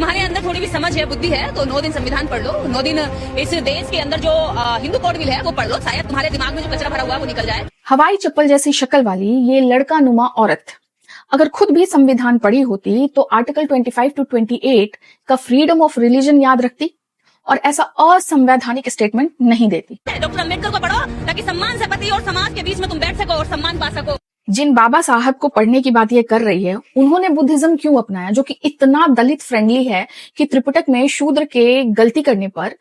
तुम्हारे अंदर थोड़ी भी समझ है, बुद्धि है तो 9 दिन संविधान पढ़ लो, 9 दिन इस देश के अंदर जो हिंदू कोड बिल है वो पढ़ लो, शायद तुम्हारे दिमाग में जो कचरा भरा हुआ है वो निकल जाए। हवाई चप्पल जैसी शक्ल वाली ये लड़का नुमा औरत अगर खुद भी संविधान पढ़ी होती तो आर्टिकल 25 to 28 का फ्रीडम ऑफ रिलीजन याद रखती और ऐसा असंवैधानिक स्टेटमेंट नहीं देती। डॉक्टर अम्बेडकर को पढ़ो ताकि सम्मान से पति और समाज के बीच में तुम बैठ सको और सम्मान पा सको। जिन बाबा साहब को पढ़ने की बात ये कर रही है उन्होंने बुद्धिज्म क्यों अपनाया, जो कि इतना दलित फ्रेंडली है कि त्रिपिटक में शूद्र के गलती करने पर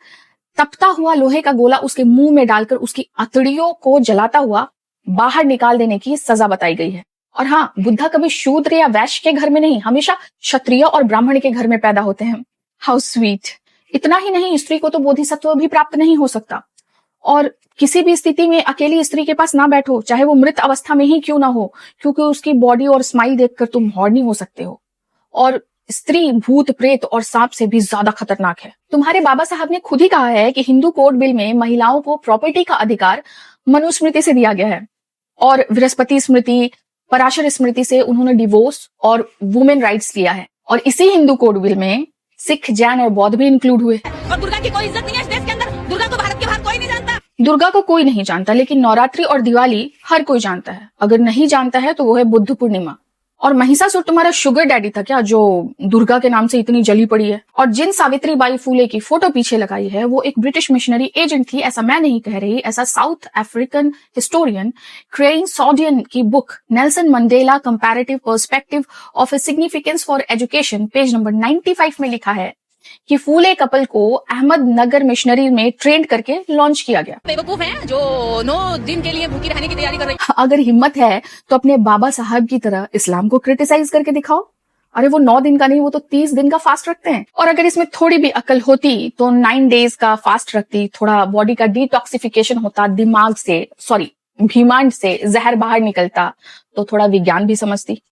तपता हुआ लोहे का गोला उसके मुंह में डालकर उसकी अतड़ियों को जलाता हुआ बाहर निकाल देने की सजा बताई गई है। और हाँ, बुद्धा कभी शूद्र या वैश्य के घर में नहीं, हमेशा क्षत्रिय और ब्राह्मण के घर में पैदा होते हैं। How sweet. इतना ही नहीं, स्त्री को तो बोधिसत्व भी प्राप्त नहीं हो सकता और किसी भी स्थिति में अकेली स्त्री के पास ना बैठो, चाहे वो मृत अवस्था में ही क्यों ना हो, क्योंकि उसकी बॉडी और स्माइल देखकर तुम हॉर्नी हो सकते हो। और स्त्री भूत प्रेत और सांप से भी ज्यादा खतरनाक है। तुम्हारे बाबा साहब ने खुद ही कहा है कि हिंदू कोड बिल में महिलाओं को प्रॉपर्टी का अधिकार मनुस्मृति से दिया गया है और बृहस्पति स्मृति, पराशर स्मृति से उन्होंने डिवोर्स और वुमेन राइट्स लिया है। और इसी हिंदू कोड बिल में सिख, जैन और बौद्ध भी इंक्लूड हुए। और दुर्गा की कोई इज्जत नहीं है इस देश के अंदर। दुर्गा को भारत के बाहर कोई नहीं जानता। दुर्गा को कोई नहीं जानता, लेकिन नवरात्रि और दिवाली हर कोई जानता है। अगर नहीं जानता है तो वो है बुद्ध पूर्णिमा। और महिषासुर तुम्हारा शुगर डैडी था क्या, जो दुर्गा के नाम से इतनी जली पड़ी है? और जिन सावित्री बाई फूले की फोटो पीछे लगाई है वो एक ब्रिटिश मिशनरी एजेंट थी, ऐसा मैं नहीं कह रही, ऐसा साउथ अफ्रीकन हिस्टोरियन क्रेन सॉडियन की book Nelson Mandela comparative perspective of A significance for education page number 95 में लिखा है कि फूले कपल को अहमदनगर मिशनरी में ट्रेंड करके लॉन्च किया गया। बेवकूफ हैं जो 9 दिन के लिए भूखी रहने की तैयारी कर रही है। अगर हिम्मत है तो अपने बाबा साहब की तरह इस्लाम को क्रिटिसाइज करके दिखाओ। अरे वो 9 दिन का नहीं, वो तो 30 दिन का फास्ट रखते हैं। और अगर इसमें थोड़ी भी अकल होती तो 9 डेज का फास्ट रखती, थोड़ा बॉडी का डिटॉक्सिफिकेशन होता, दिमाग से भीमांड से जहर बाहर निकलता, तो थोड़ा विज्ञान भी समझती।